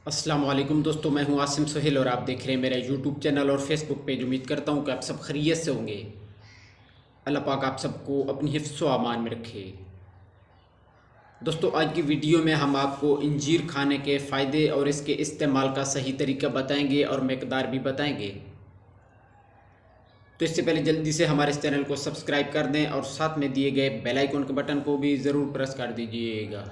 अस्सलाम वालेकुम दोस्तों, मैं हूं आसिम सोहेल और आप देख रहे हैं मेरा यूट्यूब चैनल और फेसबुक पेज। उम्मीद करता हूं कि आप सब खैरियत से होंगे। अल्लाह पाक आप सबको अपनी हिफ्ज़ व अमान में रखे। दोस्तों, आज की वीडियो में हम आपको इंजीर खाने के फ़ायदे और इसके इस्तेमाल का सही तरीका बताएंगे और मकदार भी बताएंगे। तो इससे पहले जल्दी से हमारे इस चैनल को सब्सक्राइब कर दें और साथ में दिए गए बेल आइकन के बटन को भी ज़रूर प्रेस कर दीजिएगा।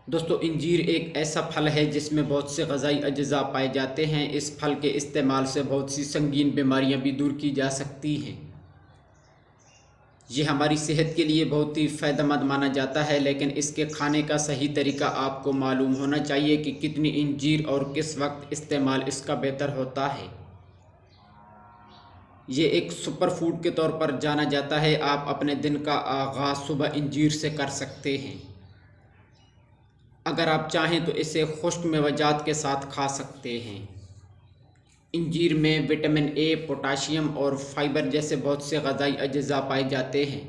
दोस्तों, इंजीर एक ऐसा फल है जिसमें बहुत से ग़ज़ाई अज्ज़ा पाए जाते हैं। इस फल के इस्तेमाल से बहुत सी संगीन बीमारियां भी दूर की जा सकती हैं। ये हमारी सेहत के लिए बहुत ही फ़ायदेमंद माना जाता है, लेकिन इसके खाने का सही तरीका आपको मालूम होना चाहिए कि कितनी इंजीर और किस वक्त इस्तेमाल इसका बेहतर होता है। ये एक सुपर फूड के तौर पर जाना जाता है। आप अपने दिन का आगाज़ सुबह इंजीर से कर सकते हैं। अगर आप चाहें तो इसे खुश्क मेवजात के साथ खा सकते हैं। इंजीर में विटामिन ए, पोटाशियम और फाइबर जैसे बहुत से ग़ज़ाई अज्ज़ा पाए जाते हैं।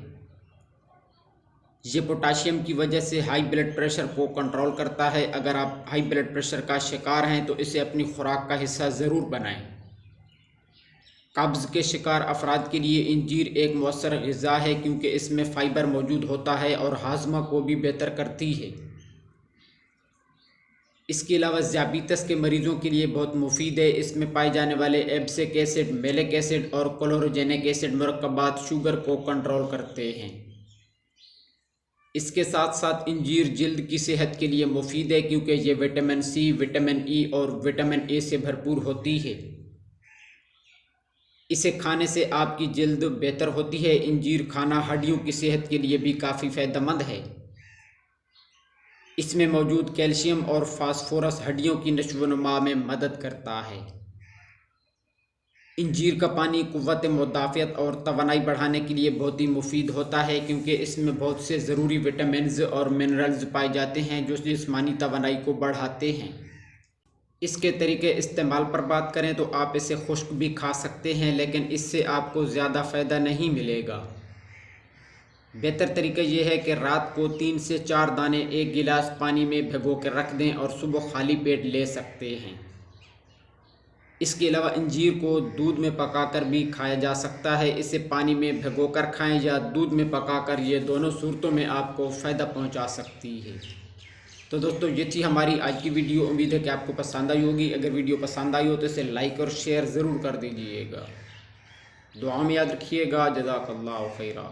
ये पोटाशियम की वजह से हाई ब्लड प्रेशर को कंट्रोल करता है। अगर आप हाई ब्लड प्रेशर का शिकार हैं तो इसे अपनी खुराक का हिस्सा ज़रूर बनाएं। कब्ज़ के शिकार अफराद के लिए इंजीर एक मौसर ग़िज़ा है, क्योंकि इसमें फ़ाइबर मौजूद होता है और हाजमा को भी बेहतर करती है। इसके अलावा ज़ियाबीतस के मरीज़ों के लिए बहुत मुफीद है। इसमें पाए जाने वाले एब्सिक एसिड, मेलिक एसिड और क्लोरोजेनिक एसिड मरकबात शुगर को कंट्रोल करते हैं। इसके साथ साथ इंजीर जिल्द की सेहत के लिए मुफीद है, क्योंकि ये विटामिन सी, विटामिन ई और विटामिन ए से भरपूर होती है। इसे खाने से आपकी जिल्द बेहतर होती है। इंजीर खाना हड्डियों की सेहत के लिए भी काफ़ी फ़ायदेमंद है। इसमें मौजूद कैल्शियम और फास्फोरस हड्डियों की नशो-व-नमा में मदद करता है। इंजीर का पानी कुव्वत मुदाफ़ियत और तवानाई बढ़ाने के लिए बहुत ही मुफीद होता है, क्योंकि इसमें बहुत से ज़रूरी विटामिन्स और मिनरल्स पाए जाते हैं जो जिस्मानी तवानाई को बढ़ाते हैं। इसके तरीके इस्तेमाल पर बात करें तो आप इसे खुश्क भी खा सकते हैं, लेकिन इससे आपको ज़्यादा फ़ायदा नहीं मिलेगा। बेहतर तरीका यह है कि रात को 3 से 4 दाने एक गिलास पानी में भिगो कर रख दें और सुबह खाली पेट ले सकते हैं। इसके अलावा इंजीर को दूध में पकाकर भी खाया जा सकता है। इसे पानी में भिगोकर खाएं या दूध में पकाकर, ये दोनों सूरतों में आपको फ़ायदा पहुंचा सकती है। तो दोस्तों, ये थी हमारी आज की वीडियो। उम्मीद है कि आपको पसंद आई होगी। अगर वीडियो पसंद आई हो तो इसे लाइक और शेयर ज़रूर कर दीजिएगा। दुआ में याद रखिएगा। जज़ाकल्लाहु खैरा।